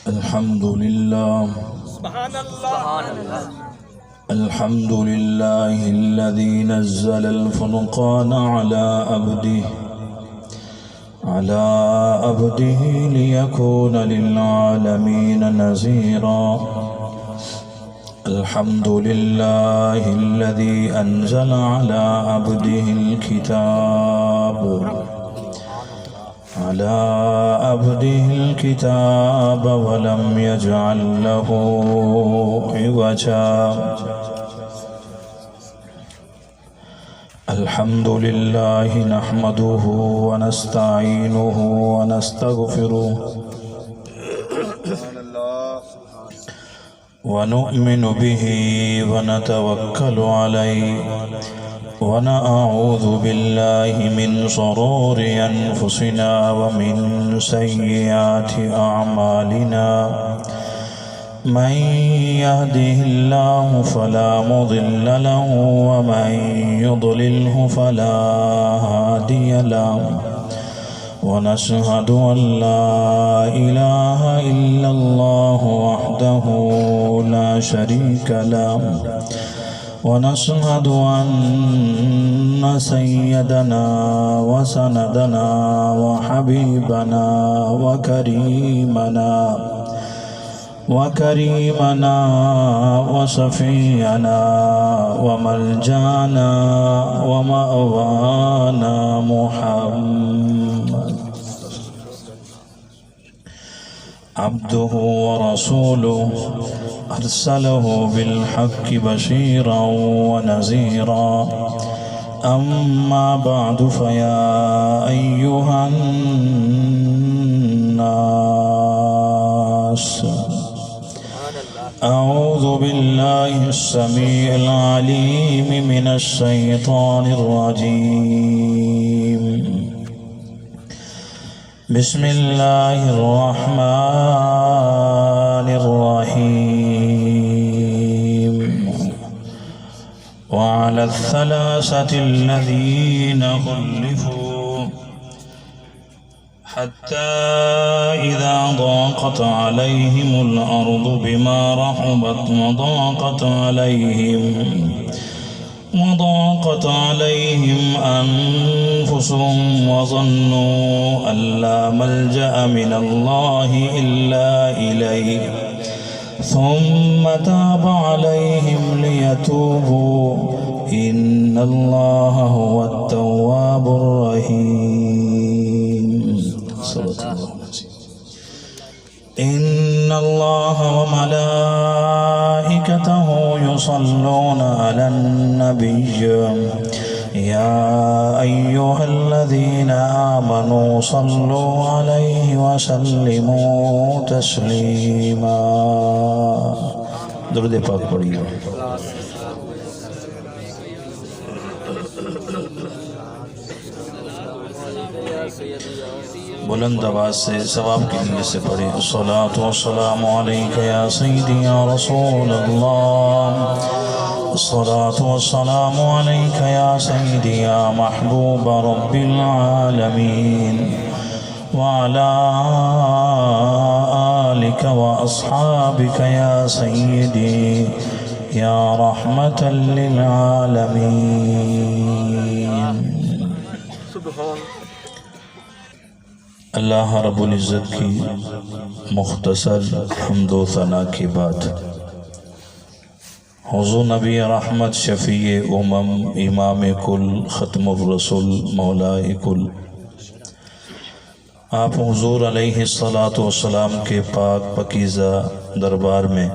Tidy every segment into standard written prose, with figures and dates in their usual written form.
الحمد لله سبحان اللہ الحمد لله الذي نزل الفرقان على عبده ليكون للعالمين نذيرا. الحمد لله الذي أنزل على عبده الكتاب ولم يجعل له عوجا. الحمد لله نحمده ونستعينه ونستغفره ونؤمن به ونتوكل عليه ونعوذ بالله من شرور أنفسنا ومن سيئات أعمالنا. من يهده الله فلا مضل له ومن يضلله فلا هادي له. ونشهد أن لا إله إلا الله وحده لا شريك له. ونشهد أن سيدنا وسندنا وحبيبنا وكريمنا وشفيعنا وملجانا ومأوانا محمد عبده ورسوله أرسله بالحق بشيرا ونذيرا. أما بعد فيا أيها الناس أعوذ بالله السميع العليم من الشيطان الرجيم. بسم الله الرحمن الرحيم. وعلى الثلاثة الذين خلفوا حتى إذا ضاقت عليهم الأرض بما رحبت وضاقت عليهم أنفسهم وظنوا أن لا ملجأ من الله إلا إليه ثم تاب عليهم ليتوبوا إن الله هو التواب الرحيم. إن الله وملائكته يصلون على النبي يا أيها الذين آمنوا صلوا عليه وسلموا تسليما. درود پاک پڑھیے. بلند آواز سے ثواب کے لیے سے پڑھیں. الصلاة والسلام علیک یا سیدی یا رسول اللہ. الصلاة والسلام علیک یا سیدی یا محبوب رب العالمین. وعلى آلك وأصحابك يا سيدي يا رحمة للعالمين. اللہ رب العزت کی مختصر حمد و ثنا کے بعد حضور نبی رحمت شفیع امم امام کل ختم الرسول مولا کل آپ حضور علیہ الصلاۃ کے پاک پکیزہ دربار میں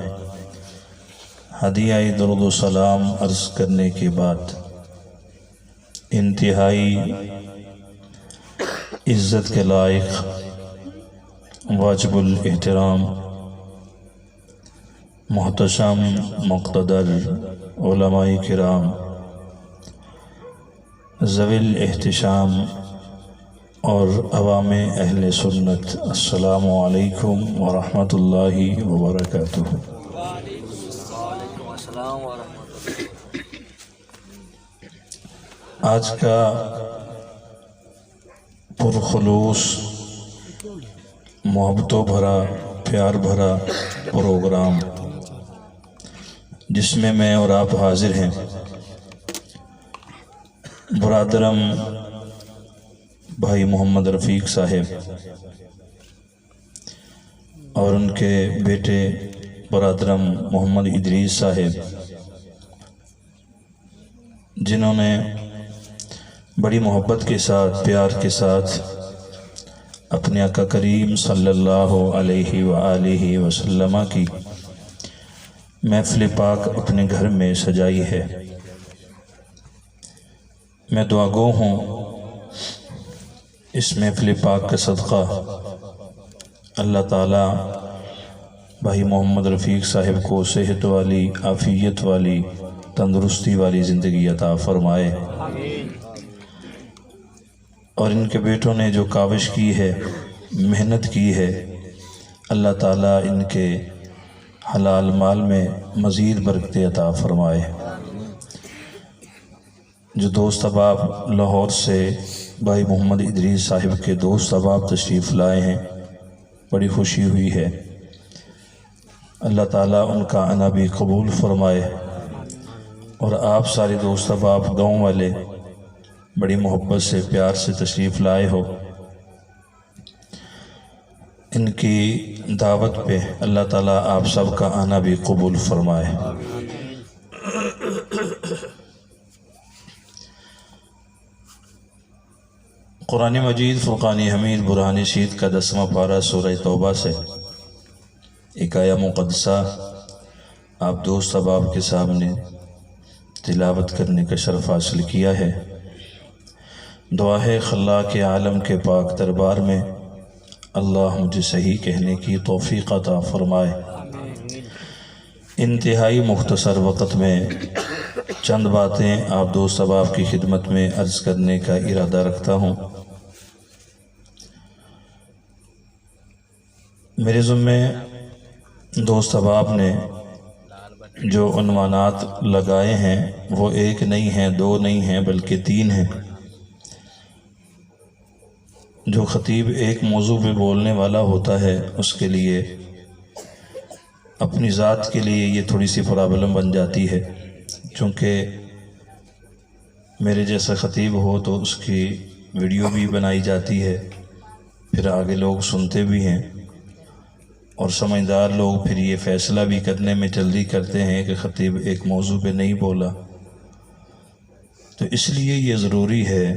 ہدیہ درود و سلام عرض کرنے کے بعد انتہائی عزت کے لائق واجب الاحترام محتشم مقتدر علماء کرام ذوی الاحتشام اور عوام اہل سنت، السلام علیکم ورحمۃ اللہ وبرکاتہ. آج کا پرخلوص محبتوں بھرا پیار بھرا پروگرام جس میں میں اور آپ حاضر ہیں، برادرم بھائی محمد رفیق صاحب اور ان کے بیٹے برادرم محمد ادریس صاحب، جنہوں نے بڑی محبت کے ساتھ، پیار کے ساتھ اپنے آقا کریم صلی اللہ علیہ وآلہ وسلم کی محفل پاک اپنے گھر میں سجائی ہے۔ میں دعا گو ہوں اس محفل پاک کا صدقہ اللہ تعالیٰ بھائی محمد رفیق صاحب کو صحت والی، عافیت والی، تندرستی والی زندگی عطا فرمائے، اور ان کے بیٹوں نے جو کاوش کی ہے، محنت کی ہے، اللہ تعالیٰ ان کے حلال مال میں مزید برکت عطا فرمائے۔ جو دوست احباب لاہور سے بھائی محمد ادریس صاحب کے دوست احباب تشریف لائے ہیں، بڑی خوشی ہوئی ہے۔ اللہ تعالیٰ ان کا آنا بھی قبول فرمائے، اور آپ سارے دوست احباب گاؤں والے بڑی محبت سے، پیار سے تشریف لائے ہو، ان کی دعوت پہ اللہ تعالیٰ آپ سب کا آنا بھی قبول فرمائے۔ قرآن مجید فرقان حمید برہان شید کا 10واں پارہ سورہ توبہ سے ایک آیہ مقدسہ آپ دوست احباب کے سامنے تلاوت کرنے کا شرف حاصل کیا ہے۔ دعا ہے خلاق عالم کے پاک دربار میں اللہ مجھے صحیح کہنے کی توفیق عطا فرمائے۔ انتہائی مختصر وقت میں چند باتیں آپ دوست احباب کی خدمت میں عرض کرنے کا ارادہ رکھتا ہوں۔ میرے ذمے دوست احباب نے جو عنوانات لگائے ہیں وہ ایک نہیں ہیں، دو نہیں ہیں، بلکہ 3 ہیں۔ جو خطیب ایک موضوع پہ بولنے والا ہوتا ہے اس کے لیے، اپنی ذات کے لیے یہ تھوڑی سی پرابلم بن جاتی ہے، چونکہ میرے جیسا خطیب ہو تو اس کی ویڈیو بھی بنائی جاتی ہے، پھر آگے لوگ سنتے بھی ہیں، اور سمجھدار لوگ پھر یہ فیصلہ بھی کرنے میں جلدی کرتے ہیں کہ خطیب ایک موضوع پہ نہیں بولا۔ تو اس لیے یہ ضروری ہے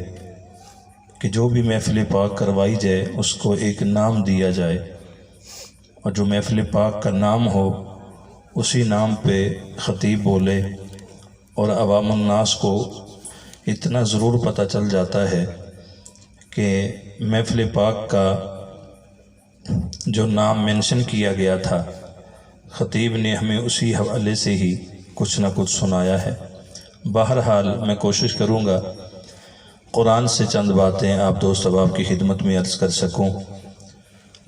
کہ جو بھی محفل پاک کروائی جائے اس کو ایک نام دیا جائے، اور جو محفل پاک کا نام ہو اسی نام پہ خطیب بولے، اور عوام الناس کو اتنا ضرور پتہ چل جاتا ہے کہ محفل پاک کا جو نام منشن کیا گیا تھا خطیب نے ہمیں اسی حوالے سے ہی کچھ نہ کچھ سنایا ہے۔ بہرحال میں کوشش کروں گا قرآن سے چند باتیں آپ دوست احباب کی خدمت میں عرض کر سکوں۔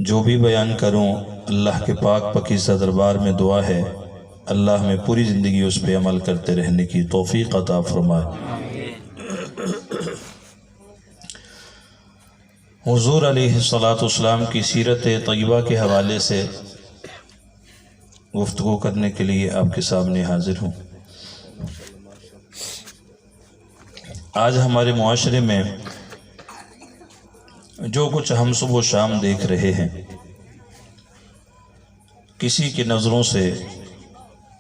جو بھی بیان کروں اللہ کے پاک پاکیزہ دربار میں دعا ہے اللہ ہمیں پوری زندگی اس پہ عمل کرتے رہنے کی توفیق عطا فرمائے۔ حضور علیہ الصلوۃ کی سیرت طیبہ کے حوالے سے گفتگو کرنے کے لیے آپ کے سامنے حاضر ہوں۔ آج ہمارے معاشرے میں جو کچھ ہم صبح و شام دیکھ رہے ہیں، کسی کی نظروں سے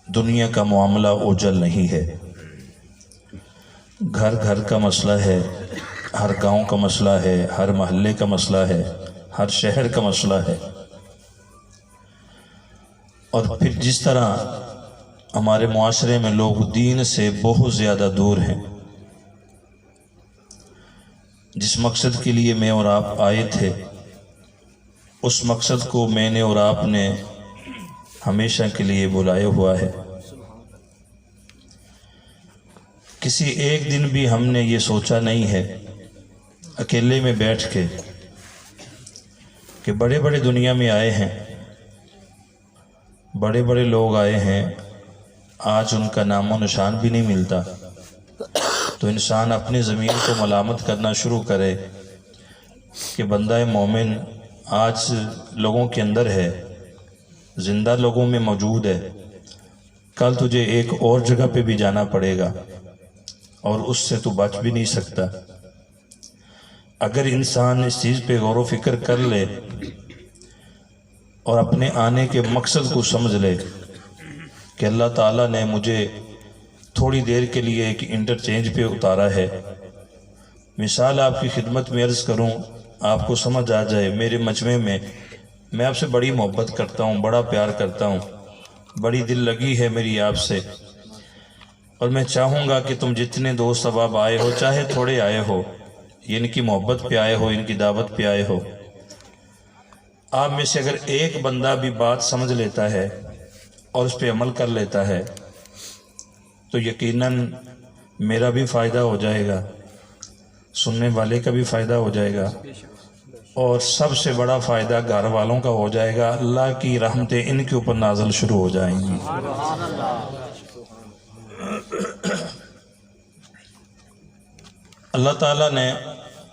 دنیا کا معاملہ اوجھل نہیں ہے۔ گھر گھر کا مسئلہ ہے، ہر گاؤں کا مسئلہ ہے، ہر محلے کا مسئلہ ہے، ہر شہر کا مسئلہ ہے۔ اور پھر جس طرح ہمارے معاشرے میں لوگ دین سے بہت زیادہ دور ہیں، جس مقصد کے لیے میں اور آپ آئے تھے اس مقصد کو میں نے اور آپ نے ہمیشہ کے لیے بلائے ہوا ہے۔ کسی ایک دن بھی ہم نے یہ سوچا نہیں ہے اکیلے میں بیٹھ کے کہ بڑے بڑے دنیا میں آئے ہیں، بڑے بڑے لوگ آئے ہیں، آج ان کا نام و نشان بھی نہیں ملتا، تو انسان اپنی زمین کو ملامت کرنا شروع کرے کہ بندہ مومن آج لوگوں کے اندر ہے زندہ لوگوں میں موجود ہے، کل تجھے ایک اور جگہ پہ بھی جانا پڑے گا اور اس سے تو بچ بھی نہیں سکتا۔ اگر انسان اس چیز پہ غور و فکر کر لے اور اپنے آنے کے مقصد کو سمجھ لے کہ اللہ تعالیٰ نے مجھے تھوڑی دیر کے لیے ایک انٹرچینج پہ اتارا ہے۔ مثال آپ کی خدمت میں عرض کروں، آپ کو سمجھ آ جائے، میرے مجمع میں آپ سے بڑی محبت کرتا ہوں، بڑا پیار کرتا ہوں، بڑی دل لگی ہے میری آپ سے، اور میں چاہوں گا کہ تم جتنے دوست احباب آئے ہو، چاہے تھوڑے آئے ہو، ان کی محبت پہ آئے ہو، ان کی دعوت پہ آئے ہو، آپ میں سے اگر ایک بندہ بھی بات سمجھ لیتا ہے اور اس پہ عمل کر لیتا ہے تو یقیناً میرا بھی فائدہ ہو جائے گا، سننے والے کا بھی فائدہ ہو جائے گا، اور سب سے بڑا فائدہ گھر والوں کا ہو جائے گا۔ اللہ کی رحمتیں ان کے اوپر نازل شروع ہو جائیں گی۔ اللہ تعالیٰ نے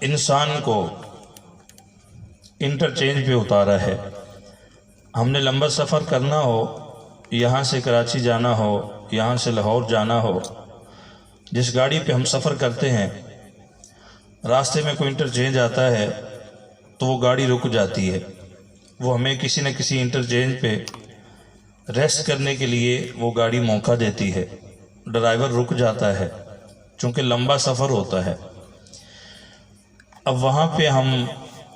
انسان کو انٹرچینج پہ اتارا ہے۔ ہم نے لمبا سفر کرنا ہو، یہاں سے کراچی جانا ہو، یہاں سے لاہور جانا ہو، جس گاڑی پہ ہم سفر کرتے ہیں، راستے میں کوئی انٹرچینج آتا ہے تو وہ گاڑی رک جاتی ہے، وہ ہمیں کسی نہ کسی انٹرچینج پہ ریسٹ کرنے کے لیے وہ گاڑی موقع دیتی ہے، ڈرائیور رک جاتا ہے چونکہ لمبا سفر ہوتا ہے۔ اب وہاں پہ ہم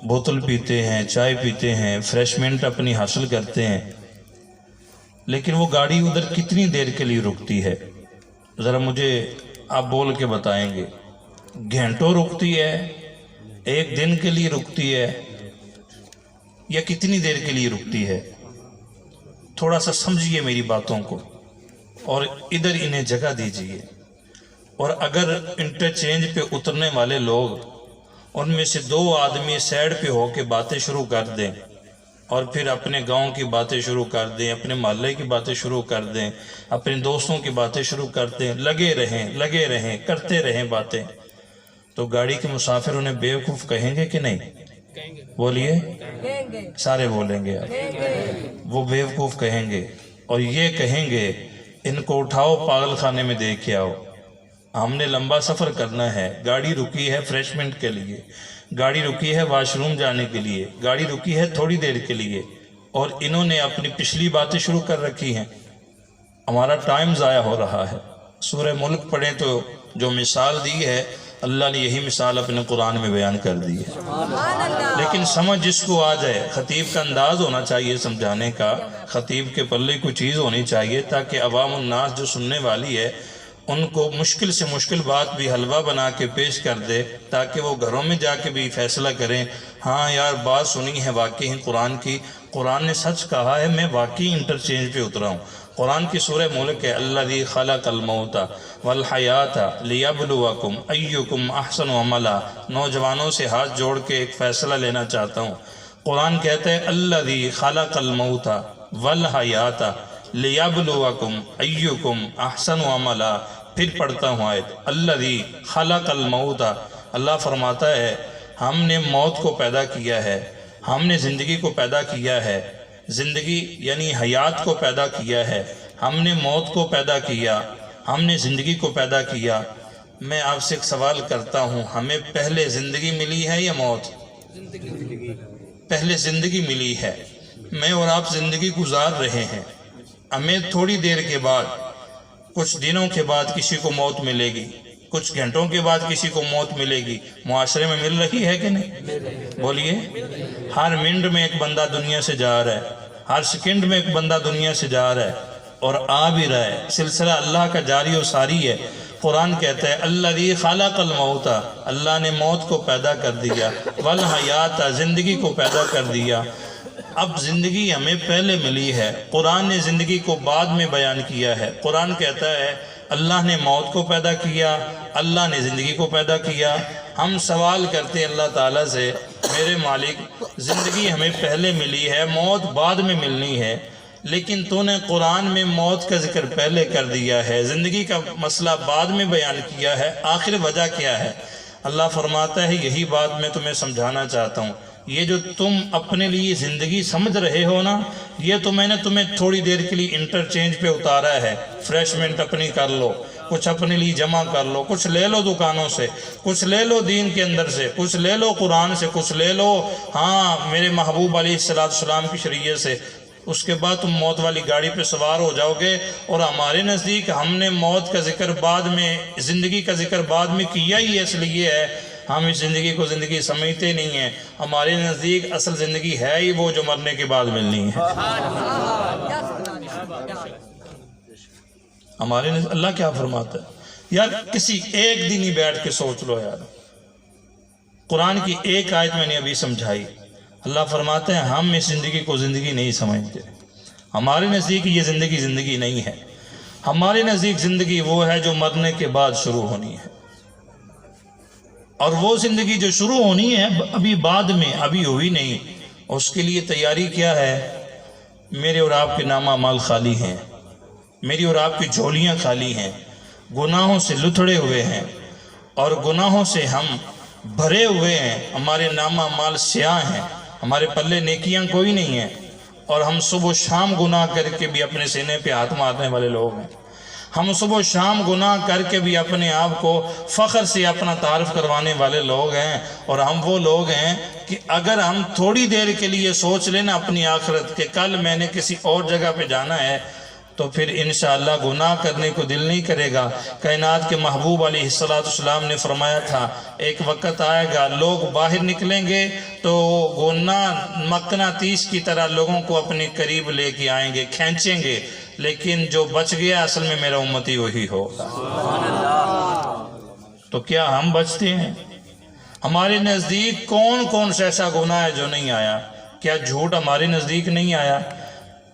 بوتل پیتے ہیں، چائے پیتے ہیں، فریشمنٹ اپنی حاصل کرتے ہیں، لیکن وہ گاڑی ادھر کتنی دیر کے لیے رکتی ہے؟ ذرا مجھے آپ بول کے بتائیں گے، گھنٹوں رکتی ہے، ایک دن کے لیے رکتی ہے، یا کتنی دیر کے لیے رکتی ہے؟ تھوڑا سا سمجھیے میری باتوں کو اور ادھر انہیں جگہ دیجیے۔ اور اگر انٹرچینج پہ اترنے والے لوگ، ان میں سے دو آدمی سائڈ پہ ہو کے باتیں شروع کر دیں اور پھر اپنے گاؤں کی باتیں شروع کر دیں، اپنے محلے کی باتیں شروع کر دیں، اپنے دوستوں کی باتیں شروع کر دیں، لگے رہیں کرتے رہیں باتیں، تو گاڑی کے مسافر انہیں بیوقوف کہیں گے کہ نہیں؟ بولیے، سارے بولیں گے آپ، وہ بیوقوف کہیں گے اور یہ کہیں گے ان کو اٹھاؤ پاگل خانے میں دے کے آؤ۔ ہم نے لمبا سفر کرنا ہے، گاڑی رکی ہے فریشمنٹ کے لیے، گاڑی رکی ہے واش روم جانے کے لیے، گاڑی رکی ہے تھوڑی دیر کے لیے، اور انہوں نے اپنی پچھلی باتیں شروع کر رکھی ہیں۔ ہمارا ٹائم ضائع ہو رہا ہے۔ سورہ ملک پڑھیں تو جو مثال دی ہے، اللہ نے یہی مثال اپنے قرآن میں بیان کر دی ہے، لیکن سمجھ جس کو آ جائے، خطیب کا انداز ہونا چاہیے سمجھانے کا، خطیب کے پلے کوئی چیز ہونی چاہیے تاکہ عوام الناس جو سننے والی ہے ان کو مشکل سے مشکل بات بھی حلوہ بنا کے پیش کر دے، تاکہ وہ گھروں میں جا کے بھی فیصلہ کریں، ہاں یار بات سنی ہے واقعی قرآن کی، قرآن نے سچ کہا ہے، میں واقعی انٹرچینج پہ اترا ہوں۔ قرآن کی سورہ ملک ہے، الذی خلق الموت والحیات لیبلوکم ایکم احسن عملا۔ نوجوانوں سے ہاتھ جوڑ کے ایک فیصلہ لینا چاہتا ہوں۔ قرآن کہتا ہے الذی خلق الموت والحیات لیبلوکم ایکم احسن عملا۔ پھر پڑھتا ہوں آیت، الذی خلق الموت، اللہ فرماتا ہے ہم نے موت کو پیدا کیا ہے، ہم نے زندگی کو پیدا کیا ہے، زندگی یعنی حیات کو پیدا کیا ہے، ہم نے موت کو پیدا کیا، ہم نے زندگی کو پیدا کیا۔ میں آپ سے ایک سوال کرتا ہوں، ہمیں پہلے زندگی ملی ہے یا موت؟ پہلے زندگی ملی ہے، میں اور آپ زندگی گزار رہے ہیں، ہمیں تھوڑی دیر کے بعد، کچھ دنوں کے بعد کسی کو موت ملے گی، کچھ گھنٹوں کے بعد کسی کو موت ملے گی۔ معاشرے میں مل رہی ہے کہ نہیں؟ بولیے، ہر منٹ میں ایک بندہ دنیا سے جا رہا ہے، ہر سیکنڈ میں ایک بندہ دنیا سے جا رہا ہے اور آ بھی رہا ہے، سلسلہ اللہ کا جاری و ساری ہے۔ قرآن کہتا ہے الذی خلق الموت، اللہ نے موت کو پیدا کر دیا، والحیات، زندگی کو پیدا کر دیا۔ اب زندگی ہمیں پہلے ملی ہے، قرآن نے زندگی کو بعد میں بیان کیا ہے۔ قرآن کہتا ہے اللہ نے موت کو پیدا کیا، اللہ نے زندگی کو پیدا کیا۔ ہم سوال کرتے ہیں اللہ تعالیٰ سے، میرے مالک زندگی ہمیں پہلے ملی ہے، موت بعد میں ملنی ہے، لیکن تو نے قرآن میں موت کا ذکر پہلے کر دیا ہے، زندگی کا مسئلہ بعد میں بیان کیا ہے، آخر وجہ کیا ہے؟ اللہ فرماتا ہے یہی بات میں تمہیں سمجھانا چاہتا ہوں۔ یہ جو تم اپنے لیے زندگی سمجھ رہے ہو نا، یہ تو میں نے تمہیں تھوڑی دیر کے لیے انٹرچینج پہ اتارا ہے، فریشمنٹ اپنی کر لو، کچھ اپنے لیے جمع کر لو، کچھ لے لو دکانوں سے، کچھ لے لو دین کے اندر سے، کچھ لے لو قرآن سے، کچھ لے لو ہاں میرے محبوب علیہ السلام کی شریعت سے، اس کے بعد تم موت والی گاڑی پہ سوار ہو جاؤ گے۔ اور ہمارے نزدیک ہم نے موت کا ذکر بعد میں، زندگی کا ذکر بعد میں کیا ہی اس لیے ہے، ہم اس زندگی کو زندگی سمجھتے نہیں ہیں۔ ہمارے نزدیک اصل زندگی ہے ہی وہ جو مرنے کے بعد ملنی ہے۔ ہمارے نزدیک اللہ کیا فرماتا ہے؟ یار کسی ایک دن ہی بیٹھ کے سوچ لو یار، قرآن کی ایک آیت میں نے ابھی سمجھائی، اللہ فرماتے ہیں ہم اس زندگی کو زندگی نہیں سمجھتے، ہمارے نزدیک یہ زندگی زندگی نہیں ہے، ہمارے نزدیک زندگی وہ ہے جو مرنے کے بعد شروع ہونی ہے، اور وہ زندگی جو شروع ہونی ہے ابھی بعد میں، ابھی ہوئی نہیں۔ اس کے لیے تیاری کیا ہے؟ میرے اور آپ کے نامہ مال خالی ہیں، میری اور آپ کی جھولیاں خالی ہیں، گناہوں سے لتھڑے ہوئے ہیں، اور گناہوں سے ہم بھرے ہوئے ہیں، ہمارے نامہ مال سیاہ ہیں، ہمارے پلے نیکیاں کوئی نہیں ہیں، اور ہم صبح و شام گناہ کر کے بھی اپنے سینے پہ ہاتھ مارنے والے لوگ ہیں۔ ہم صبح و شام گناہ کر کے بھی اپنے آپ کو فخر سے اپنا تعارف کروانے والے لوگ ہیں، اور ہم وہ لوگ ہیں کہ اگر ہم تھوڑی دیر کے لیے سوچ لیں نا اپنی آخرت کہ کل میں نے کسی اور جگہ پہ جانا ہے، تو پھر انشاءاللہ گناہ کرنے کو دل نہیں کرے گا۔ کائنات کے محبوب علیہ السلام نے فرمایا تھا ایک وقت آئے گا لوگ باہر نکلیں گے تو گناہ مقناطیس کی طرح لوگوں کو اپنے قریب لے کے آئیں گے، کھینچیں گے، لیکن جو بچ گیا اصل میں میرا امتی وہی ہوگا۔ تو کیا ہم بچتے ہیں؟ ہمارے نزدیک کون کون سا ایسا گناہ ہے جو نہیں آیا؟ کیا جھوٹ ہمارے نزدیک نہیں آیا؟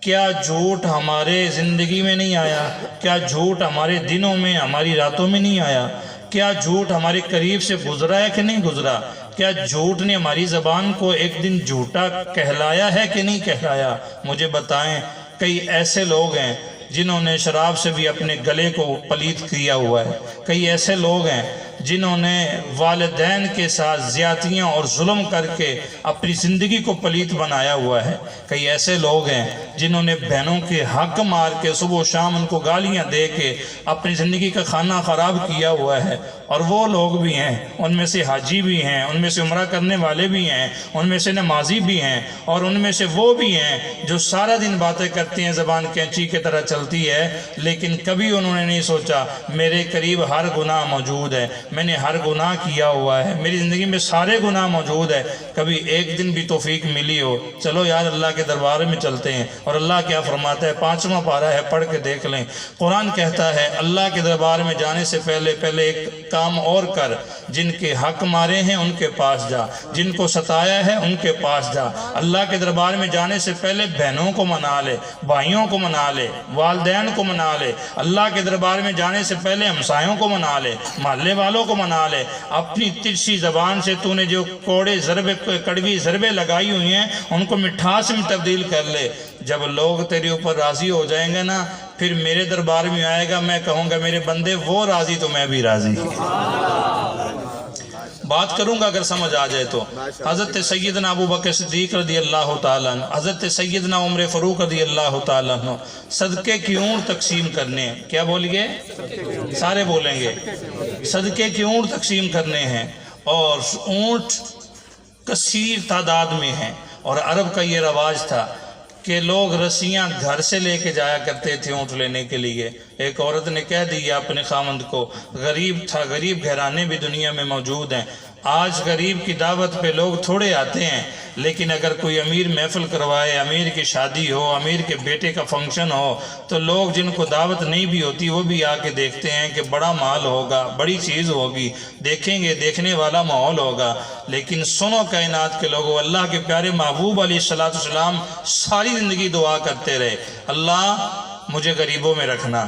کیا جھوٹ ہمارے زندگی میں نہیں آیا؟ کیا جھوٹ ہمارے دنوں میں، ہماری راتوں میں نہیں آیا؟ کیا جھوٹ ہمارے قریب سے گزرا ہے کہ نہیں گزرا؟ کیا جھوٹ نے ہماری زبان کو ایک دن جھوٹا کہلایا ہے کہ نہیں کہلایا؟ مجھے بتائیں، کئی ایسے لوگ ہیں جنہوں نے شراب سے بھی اپنے گلے کو پلیت کیا ہوا ہے، کئی ایسے لوگ ہیں جنہوں نے والدین کے ساتھ زیادتیاں اور ظلم کر کے اپنی زندگی کو پلیت بنایا ہوا ہے، کئی ایسے لوگ ہیں جنہوں نے بہنوں کے حق مار کے صبح و شام ان کو گالیاں دے کے اپنی زندگی کا کھانا خراب کیا ہوا ہے، اور وہ لوگ بھی ہیں، ان میں سے حاجی بھی ہیں، ان میں سے عمرہ کرنے والے بھی ہیں، ان میں سے نمازی بھی ہیں، اور ان میں سے وہ بھی ہیں جو سارا دن باتیں کرتے ہیں، زبان کینچی کی طرح چلتی ہے، لیکن کبھی انہوں نے نہیں سوچا میرے قریب ہر گناہ موجود ہے، میں نے ہر گناہ کیا ہوا ہے، میری زندگی میں سارے گناہ موجود ہے، کبھی ایک دن بھی توفیق ملی ہو چلو یار اللہ کے دربار میں چلتے ہیں۔ اور اللہ کیا فرماتا ہے؟ 5واں پارہ ہے، پڑھ کے دیکھ لیں۔ قرآن کہتا ہے اللہ کے دربار میں جانے سے پہلے ایک کام اور کر، جن کے حق مارے ہیں ان کے پاس جا، جن کو ستایا ہے ان کے پاس جا۔ اللہ کے دربار میں جانے سے پہلے بہنوں کو منا لے، بھائیوں کو منا لے، والدین کو منا لے۔ اللہ کے دربار میں جانے سے پہلے ہمسایوں کو منا لے، محلے والوں کو منا لے۔ اپنی ترسی زبان سے تو نے جو کڑوی ضربیں لگائی ہوئی ہیں ان کو مٹھاس میں تبدیل کر لے۔ جب لوگ تیرے اوپر راضی ہو جائیں گے نا، پھر میرے دربار میں آئے گا، میں کہوں گا میرے بندے وہ راضی تو میں بھی راضی۔ بات کروں گا اگر سمجھ آ جائے تو۔ حضرت سیدنا ابو بکر صدیق رضی اللہ تعالیٰ عنہ، حضرت سیدنا عمر فاروق رضی اللہ تعالیٰ عنہ، صدقے کی اونٹ تقسیم کرنے ہیں۔ کیا بولیں گے؟ سارے بولیں گے۔ صدقے کی اونٹ تقسیم کرنے ہیں، اور اونٹ کثیر تعداد میں ہیں، اور عرب کا یہ رواج تھا کہ لوگ رسیاں گھر سے لے کے جایا کرتے تھے اونٹ لینے کے لیے۔ ایک عورت نے کہہ دیا اپنے خامند کو، غریب تھا، غریب گھرانے بھی دنیا میں موجود ہیں، آج غریب کی دعوت پہ لوگ تھوڑے آتے ہیں، لیکن اگر کوئی امیر محفل کروائے، امیر کی شادی ہو، امیر کے بیٹے کا فنکشن ہو، تو لوگ جن کو دعوت نہیں بھی ہوتی وہ بھی آ کے دیکھتے ہیں کہ بڑا مال ہوگا، بڑی چیز ہوگی، دیکھیں گے، دیکھنے والا ماحول ہوگا۔ لیکن سنو کائنات کے لوگوں، اللہ کے پیارے محبوب علیہ السلام ساری زندگی دعا کرتے رہے، اللہ مجھے غریبوں میں رکھنا۔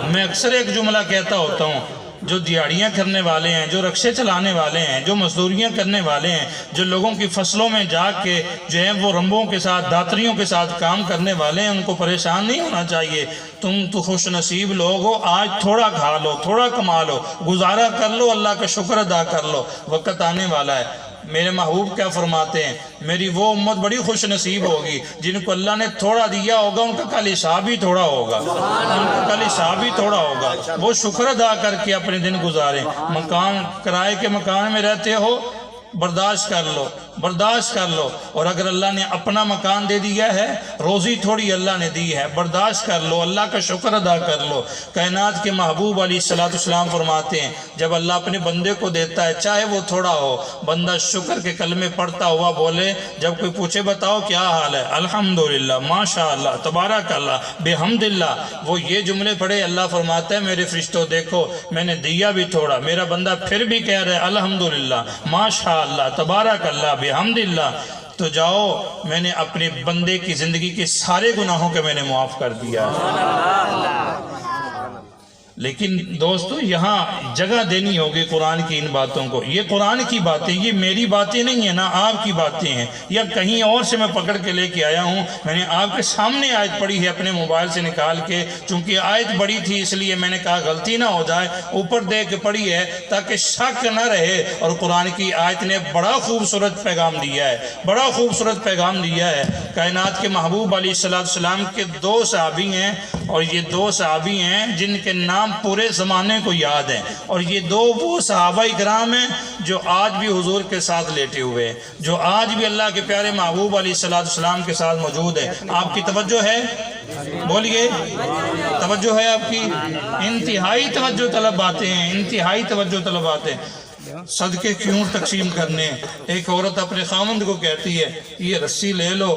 میں اکثر ایک جملہ کہتا ہوتا ہوں، جو دیہڑیاں کرنے والے ہیں، جو رکشے چلانے والے ہیں، جو مزدوریاں کرنے والے ہیں، جو لوگوں کی فصلوں میں جا کے جو ہے وہ رمبوں کے ساتھ، داتریوں کے ساتھ کام کرنے والے ہیں، ان کو پریشان نہیں ہونا چاہیے۔ تم تو خوش نصیب لوگ ہو، آج تھوڑا کھا لو، تھوڑا کما لو، گزارا کر لو، اللہ کا شکر ادا کر لو، وقت آنے والا ہے میرے محبوب کیا فرماتے ہیں، میری وہ امت بڑی خوش نصیب ہوگی جن کو اللہ نے تھوڑا دیا ہوگا، ان کا کل حساب ہی تھوڑا ہوگا، ان کا کل حساب ہی تھوڑا ہوگا، وہ شکر ادا کر کے اپنے دن گزاریں۔ مکان کرائے کے مکان میں رہتے ہو، برداشت کر لو، برداشت کر لو، اور اگر اللہ نے اپنا مکان دے دیا ہے، روزی تھوڑی اللہ نے دی ہے، برداشت کر لو، اللہ کا شکر ادا کر لو۔ کائنات کے محبوب علیہ السلام فرماتے ہیں جب اللہ اپنے بندے کو دیتا ہے چاہے وہ تھوڑا ہو، بندہ شکر کے کلمے پڑھتا ہوا بولے، جب کوئی پوچھے بتاؤ کیا حال ہے، الحمدللہ، ماشاءاللہ، تبارک اللہ، بحمدللہ، وہ یہ جملے پڑھے، اللہ فرماتا ہے میرے فرشتوں دیکھو میں نے دیا بھی تھوڑا، میرا بندہ پھر بھی کہہ رہا ہے الحمدللہ، ماشاءاللہ، تبارک اللہ، بحمدللہ، تو جاؤ میں نے اپنے بندے کی زندگی کے سارے گناہوں کے میں نے معاف کر دیا۔ لیکن دوستو یہاں جگہ دینی ہوگی قرآن کی ان باتوں کو، یہ قرآن کی باتیں، یہ میری باتیں نہیں ہیں، نہ آپ کی باتیں ہیں، یا کہیں اور سے میں پکڑ کے لے کے آیا ہوں۔ میں نے آپ کے سامنے آیت پڑھی ہے اپنے موبائل سے نکال کے، چونکہ آیت بڑی تھی اس لیے میں نے کہا غلطی نہ ہو جائے، اوپر دے کے پڑھی ہے تاکہ شک نہ رہے، اور قرآن کی آیت نے بڑا خوبصورت پیغام دیا ہے، بڑا خوبصورت پیغام دیا ہے۔ کائنات کے محبوب علیہ السلام کے دو صحابی ہیں، اور یہ دو صحابی ہیں جن کے نام پورے زمانے کو یاد ہیں، اور یہ دو وہ صحابہ اکرام ہیں جو آج بھی حضور کے ساتھ لیٹے ہوئے ہیں، جو آج بھی اللہ کے پیارے محبوب علیہ السلام کے ساتھ موجود ہیں۔ آپ کی توجہ ہے؟ بولیے، توجہ ہے آپ کی؟ انتہائی توجہ طلب باتیں ہیں، انتہائی توجہ طلب باتیں۔ صدقے کیوں تقسیم کرنے؟ ایک عورت اپنے خامند کو کہتی ہے یہ رسی لے لو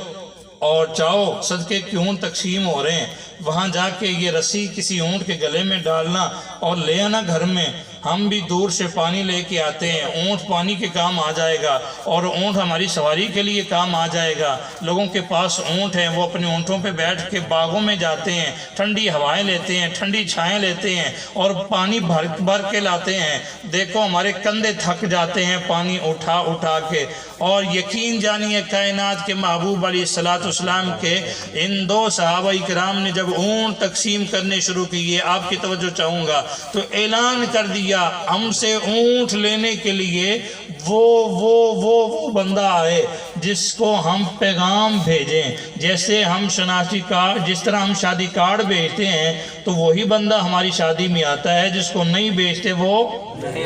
اور جاؤ، صدقے کیوں تقسیم ہو رہے ہیں، وہاں جا کے یہ رسی کسی اونٹ کے گلے میں ڈالنا اور لے آنا گھر میں۔ ہم بھی دور سے پانی لے کے آتے ہیں، اونٹ پانی کے کام آ جائے گا، اور اونٹ ہماری سواری کے لیے کام آ جائے گا۔ لوگوں کے پاس اونٹ ہیں، وہ اپنے اونٹوں پہ بیٹھ کے باغوں میں جاتے ہیں، ٹھنڈی ہوائیں لیتے ہیں، ٹھنڈی چھائیں لیتے ہیں، اور پانی بھر کے لاتے ہیں۔ دیکھو ہمارے کندھے تھک جاتے ہیں پانی اٹھا اٹھا کے، اور یقین جانیے کائنات کے محبوب علیہ السلام کے ان دو صحابہ کرام نے جب اونٹ تقسیم کرنے شروع کیے، آپ کی توجہ چاہوں گا، تو اعلان کر دیا ہم سے اونٹ لینے کے لیے وہ بندہ آئے جس کو ہم پیغام بھیجیں۔ جیسے ہم شناختی کارڈ، جس طرح ہم شادی کارڈ بھیجتے ہیں تو وہی بندہ ہماری شادی میں آتا ہے، جس کو نہیں بھیجتے وہ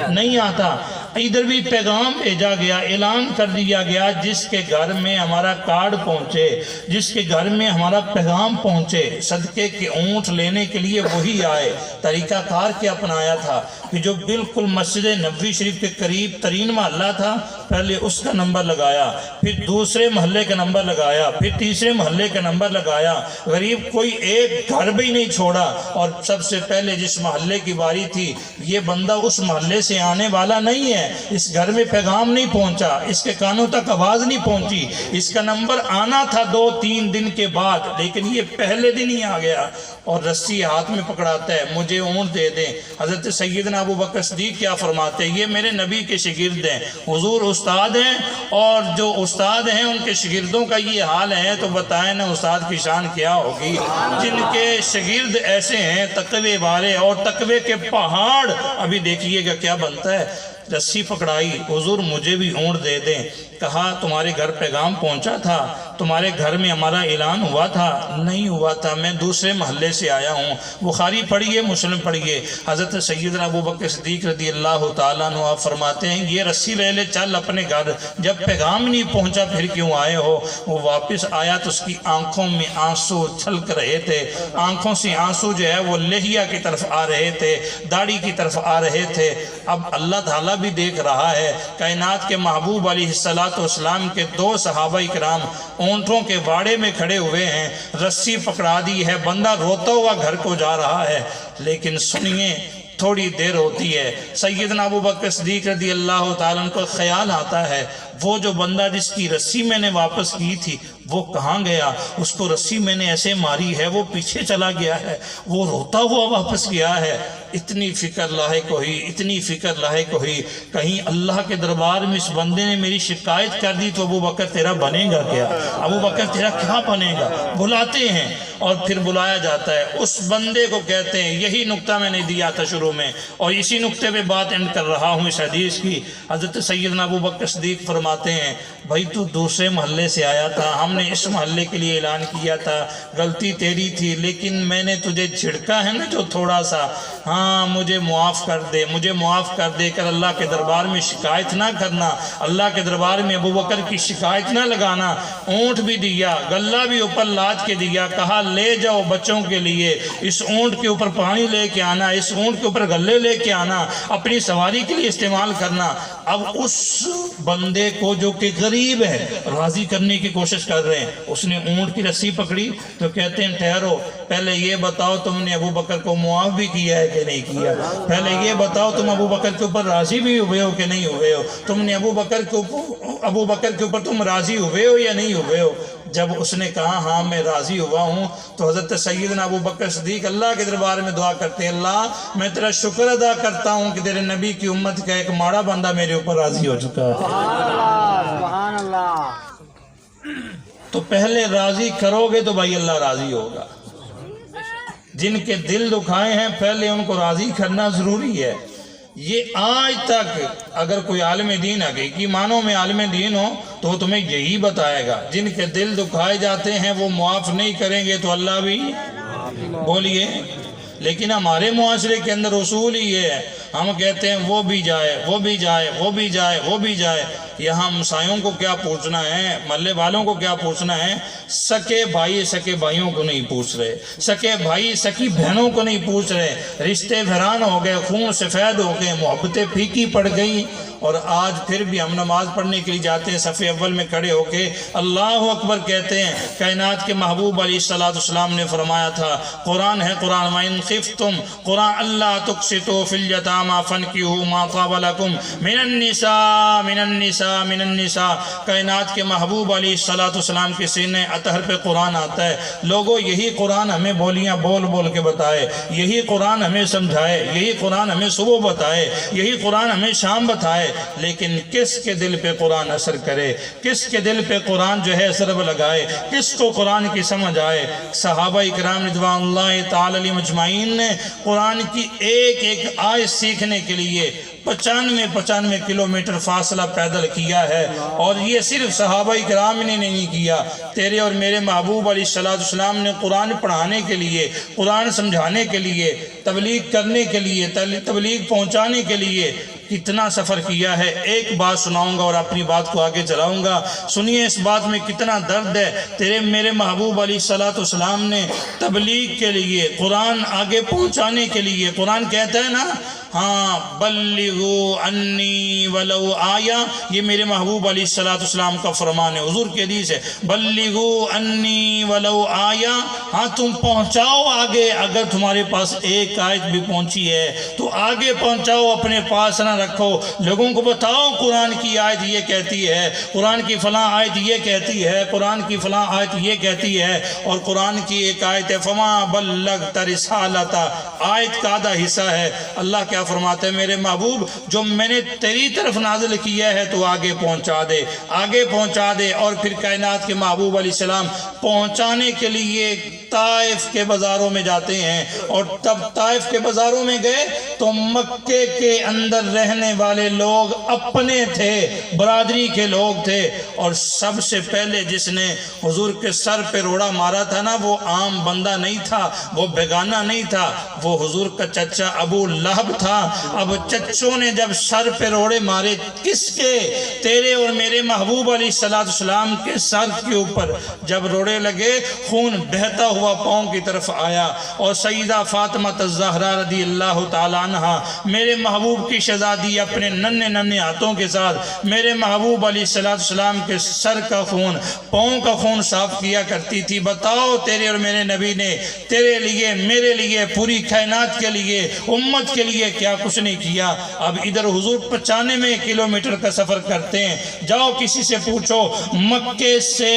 نہیں آتا۔ ادھر بھی پیغام بھیجا گیا، اعلان کر دیا گیا جس کے گھر میں ہمارا کارڈ پہنچے، جس کے گھر میں ہمارا پیغام پہنچے، صدقے کے اونٹ لینے کے لیے وہی آئے۔ طریقہ کار کیا اپنایا تھا کہ جو بالکل مسجد نبوی شریف کے قریب ترین محلہ تھا، پہلے اس کا نمبر لگایا، پھر دوسرے محلے کا نمبر لگایا، پھر تیسرے محلے کا نمبر لگایا، غریب کوئی ایک گھر بھی نہیں چھوڑا، اور سب سے پہلے جس محلے کی باری تھی، یہ بندہ اس محلے سے آنے والا نہیں ہے، اس گھر میں پیغام نہیں پہنچا، اس کے کانوں تک آواز نہیں پہنچی، اس کا نمبر آنا تھا 2-3 دن کے بعد، لیکن یہ پہلے دن ہی آ گیا، اور رسی ہاتھ میں پکڑاتا ہے، مجھے اونٹ دے دیں۔ حضرت سیدنا ابو بکر صدیق کیا فرماتے ہیں، یہ میرے نبی کے شاگرد ہیں، حضور استاد ہیں، اور جو استاد ہیں ان کے شاگردوں کا یہ حال ہے تو بتائیں نا استاد کی شان کیا ہوگی، جن کے شاگرد ایسے ہیں تقوی والے، اور تقوی کے پہاڑ۔ ابھی دیکھیے گا کیا بنتا ہے، رسی پکڑائی، حضور مجھے بھی اونٹ دے دیں۔ کہا تمہارے گھر پیغام پہنچا تھا، تمہارے گھر میں ہمارا اعلان ہوا تھا؟ نہیں ہوا تھا، میں دوسرے محلے سے آیا ہوں۔ بخاری پڑھیے، مسلم پڑھیے، حضرت سیدنا ابو بکر صدیق رضی اللہ تعالیٰ عنہ آپ فرماتے ہیں یہ رسی لے لے چل اپنے گھر، جب پیغام نہیں پہنچا پھر کیوں آئے ہو؟ وہ واپس آیا تو اس کی آنکھوں میں آنسو چھلک رہے تھے، آنکھوں سے آنسو جو ہے وہ لحیہ کی طرف آ رہے تھے، داڑھی کی طرف آ رہے تھے۔ اب اللہ تعالیٰ بھی دیکھ رہا ہے، کائنات کے محبوب علیہ السلام کے دو صحابہ کرام اونٹوں کے واڑے میں کھڑے ہوئے ہیں، رسی پکڑا دی ہے، بندہ روتا ہوا گھر کو جا رہا ہے، لیکن سنیے تھوڑی دیر ہوتی ہے، سیدنا ابو بکر صدیق رضی اللہ تعالیٰ کو خیال آتا ہے وہ جو بندہ جس کی رسی میں نے واپس کی تھی وہ کہاں گیا؟ اس کو رسی میں نے ایسے ماری ہے، وہ پیچھے چلا گیا ہے، وہ روتا ہوا واپس گیا ہے۔ اتنی فکر لاحق ہوئی، اتنی فکر لاحق ہوئی، کہیں اللہ کے دربار میں اس بندے نے میری شکایت کر دی تو ابو بکر تیرا بنے گا کیا؟ ابو بکر تیرا کیا بنے گا؟ بلاتے ہیں اور پھر بلایا جاتا ہے، اس بندے کو کہتے ہیں، یہی نقطہ میں نے دیا تھا شروع میں اور اسی نقطے پہ بات اینڈ کر رہا ہوں اس حدیث کی۔ حضرت سیدنا ابو بکر صدیق فرماتے فرماتے ہیں بھائی تو دوسرے محلے سے آیا تھا، ہم نے اس محلے کے لیے اعلان کیا تھا، غلطی تیری تھی، لیکن میں نے تجھے جھڑکا ہے نا جو تھوڑا سا، ہاں مجھے معاف کر دے، مجھے معاف کر دے کر اللہ کے دربار میں شکایت نہ کرنا، اللہ کے دربار میں ابو بکر کی شکایت نہ لگانا۔ اونٹ بھی دیا، غلہ بھی اوپر لاد کے دیا، کہا لے جاؤ بچوں کے لیے، اس اونٹ کے اوپر پانی لے کے آنا، اس اونٹ کے اوپر غلے لے کے آنا، اپنی سواری کے لیے استعمال کرنا۔ اب اس بندے کو جو کہ غریب ہے راضی کرنے کی کوشش کر رہے ہیں، اس نے اونٹ کی رسی پکڑی تو کہتے ہیں ٹھہرو، پہلے یہ بتاؤ تم نے ابو بکر کو معاف بھی کیا ہے کہ نہیں کیا؟ پہلے یہ بتاؤ تم ابو بکر کے اوپر راضی بھی ہوئے ہو کہ نہیں ہوئے ہو؟ تم نے ابو بکر کے اوپر تم راضی ہوئے ہو یا نہیں ہوئے ہو؟ جب اس نے کہا ہاں میں راضی ہوا ہوں، تو حضرت سیدنا ابو بکر صدیق اللہ کے دربار میں دعا کرتے ہیں، اللہ میں تیرا شکر ادا کرتا ہوں کہ تیرے نبی کی امت کا ایک ماڑا بندہ میرے اوپر راضی ہو چکا ہے۔ سبحان اللہ۔ تو پہلے راضی کرو گے تو بھائی اللہ راضی ہوگا۔ جن کے دل دکھائے ہیں پہلے ان کو راضی کرنا ضروری ہے۔ یہ آج تک اگر کوئی عالم دین حقیقی معنوں میں عالم دین ہو تو وہ تمہیں یہی بتائے گا، جن کے دل دکھائے جاتے ہیں وہ معاف نہیں کریں گے تو اللہ بھی بولیے۔ لیکن ہمارے معاشرے کے اندر اصول ہی یہ ہے، ہم کہتے ہیں وہ بھی جائے، وہ بھی جائے، وہ بھی جائے، وہ بھی جائے۔ یہاں ہمسایوں کو کیا پوچھنا ہے، محلے والوں کو کیا پوچھنا ہے؟ سکے بھائی سکے بھائیوں کو نہیں پوچھ رہے، سکے بھائی سکی بہنوں کو نہیں پوچھ رہے، رشتے ویران ہو گئے، خون سفید ہو گئے، محبتیں پھیکی پڑ گئی۔ اور آج پھر بھی ہم نماز پڑھنے کے لیے جاتے ہیں، صف اول میں کھڑے ہو کے اللہ اکبر کہتے ہیں۔ کائنات کے محبوب علیہ السلام نے فرمایا تھا، قرآن ہے قرآن، وَإِن خِفْتُمْ قرآن اللہ تُقْسِطُوا فِي الْيَتَامَىٰ فَانكِحُوا مَا طَابَ لَكُم مِّنَ النِّسَاءِ مِنَ النِّسَاءِ مِنَ النِّسَاءِ۔ کائنات کے محبوب علیہ السلام کے سینے اطہر پہ قرآن آتا ہے۔ لوگوں یہی قرآن ہمیں بولیاں بول بول کے بتائے، یہی قرآن ہمیں سمجھائے، یہی قرآن ہمیں صبح بتائے، یہی قرآن ہمیں شام بتائے، لیکن کس کے دل پہ قرآن اثر کرے، کس کے دل پہ قرآن جو ہے اثر لگائے، کس کو قرآن کی سمجھ آئے؟ صحابہ اکرام رضوان اللہ تعالی علیہم اجمعین نے قرآن کی ایک ایک آیت سیکھنے کے لیے 95 کلومیٹر فاصلہ پیدل کیا ہے۔ اور یہ صرف صحابہ کرام نے نہیں کیا، تیرے اور میرے محبوب علیہ السلام نے قرآن پڑھانے کے لیے، قرآن سمجھانے کے لیے، تبلیغ کرنے کے لیے، تبلیغ پہنچانے کے لیے کتنا سفر کیا ہے۔ ایک بات سناؤں گا اور اپنی بات کو آگے چلاؤں گا، سنیے اس بات میں کتنا درد ہے۔ تیرے میرے محبوب علیہ السلام نے تبلیغ کے لیے، قرآن آگے پہنچانے کے لیے، قرآن کہتا ہے نا ہاں بلغوا انی ولو آیا، یہ میرے محبوب علیہ السلام کا فرمان ہے، حضور کی حدیث ہے، بلغوا انی ولو آیا، ہاں تم پہنچاؤ آگے، اگر تمہارے پاس ایک آیت بھی پہنچی ہے تو آگے پہنچاؤ، اپنے پاس نہ رکھو، لوگوں کو بتاؤ قرآن کی آیت یہ کہتی ہے، قرآن کی فلاں آیت یہ کہتی ہے، قرآن کی فلاں آیت یہ کہتی ہے۔ اور قرآن کی ایک آیت ہے فما بلغت رسالتہ، آیت کا آدھا حصہ ہے۔ اللہ کیا فرماتے ہیں میرے محبوب، جو میں نے تیری طرف نازل کیا ہے تو آگے پہنچا دے، آگے پہنچا دے۔ اور پھر کائنات کے محبوب علیہ السلام پہنچانے کے لیے طائف کے بازاروں میں جاتے ہیں، اور تب طائف کے بازاروں میں گئے تو مکے کے اندر رہنے والے لوگ اپنے تھے، برادری کے لوگ تھے، اور سب سے پہلے جس نے حضور کے سر پہ روڑا مارا تھا نا، وہ عام بندہ نہیں تھا، وہ بیگانہ نہیں تھا، وہ حضور کا چچا ابو لہب تھا۔ اب چچوں نے جب سر پہ روڑے مارے، کس کے؟ تیرے اور میرے محبوب علیہ السلام کے سر کے اوپر جب روڑے لگے، خون بہتا ہوا پاؤں کی طرف آیا، اور سیدہ فاطمہ الزہرا رضی اللہ تعالیٰ عنہ میرے محبوب کی شہزادی اپنے ننھے ہاتھوں کے ساتھ میرے محبوب علیہ السلام کے سر کا خون، پاؤں کا خون صاف کیا کرتی تھی۔ بتاؤ تیرے اور میرے نبی نے تیرے لیے، میرے لیے، پوری کائنات کے لیے، امت کے لیے کیا کچھ نہیں کیا؟ اب ادھر حضور 95 کلومیٹر کا سفر کرتے ہیں۔ جاؤ کسی سے پوچھو، مکے سے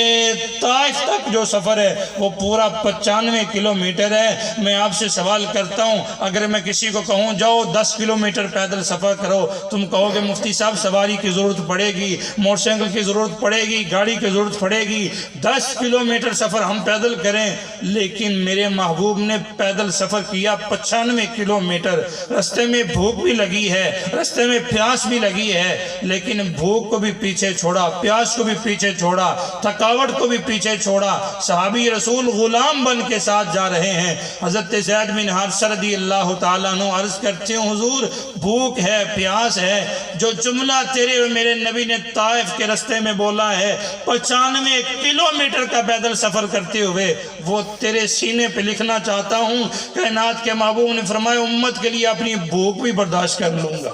طائف تک جو سفر ہے وہ پورا 95 کلومیٹر ہے۔ میں آپ سے سوال کرتا ہوں، اگر میں کسی کو کہوں جاؤ 10 کلومیٹر پیدل سفر کرو، تم کہو گے مفتی صاحب سواری کی ضرورت پڑے گی، موٹر سائیکل کی ضرورت پڑے گی، گاڑی کی ضرورت پڑے گی، 10 کلومیٹر سفر ہم پیدل کریں۔ لیکن میرے محبوب نے پیدل سفر کیا 95 کلومیٹر۔ رستے میں بھوک بھی لگی ہے، رستے میں پیاس بھی لگی ہے، لیکن بھوک کو بھی پیچھے چھوڑا، پیاس کو بھی پیچھے چھوڑا، تھکاوٹ کو بھی پیچھے چھوڑا۔ صحابی رسول غلام بن کے ساتھ جا رہے ہیں۔ حضرت زید بن حارثہ رضی اللہ تعالیٰ عنہ عرض کرتے ہیں حضور بھوک ہے، پیاس ہے، جو جملہ تیرے اور میرے نبی نے طائف کے رستے میں بولا ہے 95 کلومیٹر کا پیدل سفر کرتے ہوئے، وہ تیرے سینے پہ لکھنا چاہتا ہوں۔ کائنات کے محبوب نے فرمایا امت کے لیے اپنی بھوک بھی برداشت کر لوں گا،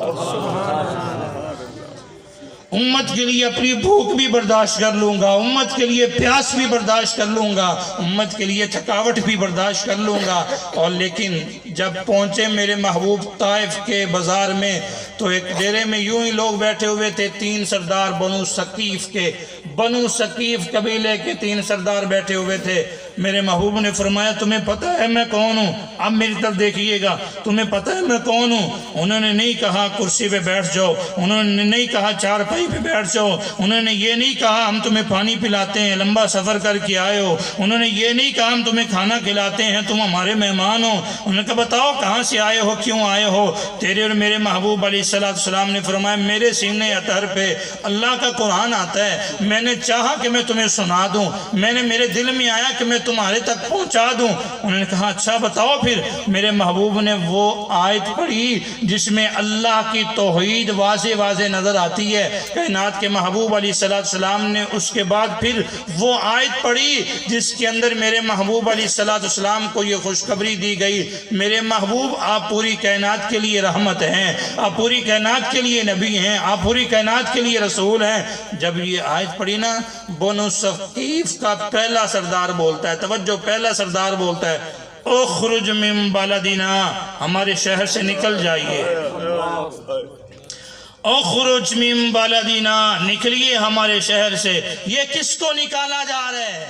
امت کے لیے اپنی بھوک بھی برداشت کر لوں گا، امت کے لیے پیاس بھی برداشت کر لوں گا، امت کے لیے تھکاوٹ بھی برداشت کر لوں گا۔ اور لیکن جب پہنچے میرے محبوب طائف کے بازار میں تو ایک ڈیرے میں یوں ہی لوگ بیٹھے ہوئے تھے، 3 سردار بنو ثقیف کے، بنو ثقیف قبیلے کے 3 سردار بیٹھے ہوئے تھے۔ میرے محبوب نے فرمایا تمہیں پتہ ہے میں کون ہوں؟ اب میری طرف دیکھیے گا، تمہیں پتہ ہے میں کون ہوں؟ انہوں نے نہیں کہا کرسی پہ بیٹھ جاؤ، انہوں نے نہیں کہا چارپائی پہ بیٹھ جاؤ، انہوں نے یہ نہیں کہا ہم تمہیں پانی پلاتے ہیں، لمبا سفر کر کے آئے ہو، انہوں نے یہ نہیں کہا ہم تمہیں کھانا کھلاتے ہیں، تم ہمارے مہمان ہو۔ انہوں نے کہا بتاؤ کہاں سے آئے ہو، کیوں آئے ہو؟ تیرے اور میرے محبوب علیہ السلام نے فرمایا میرے سینے اطہر پہ اللہ کا قرآن آتا ہے، میں نے چاہا کہ میں تمہیں سنا دوں، میرے دل میں آیا کہ میں تمہارے تک پہنچا دوں۔ انہوں نے کہا اچھا بتاؤ پھر۔ میرے محبوب نے وہ آیت پڑھی جس میں اللہ کی توحید واضح واضح نظر آتی ہے۔ کائنات کے محبوب علیہ السلام نے اس کے بعد پھر وہ آیت پڑھی جس کے اندر میرے محبوب علیہ السلام کو یہ خوشخبری دی گئی میرے محبوب آپ پوری کائنات کے لیے رحمت ہیں، آپ پوری کائنات کے لیے نبی ہیں، آپ پوری کائنات کے لیے رسول ہیں۔ جب یہ آیت پڑھی نا بنو ثقیف کا پہلا سردار بولتا ہے، توجہ پہلا سردار بولتا ہے اخرج من بلدنا، ہمارے شہر سے نکل جائیے، اخرج من بلدنا، نکلیے ہمارے شہر سے۔ یہ کس کو نکالا جا رہا ہے؟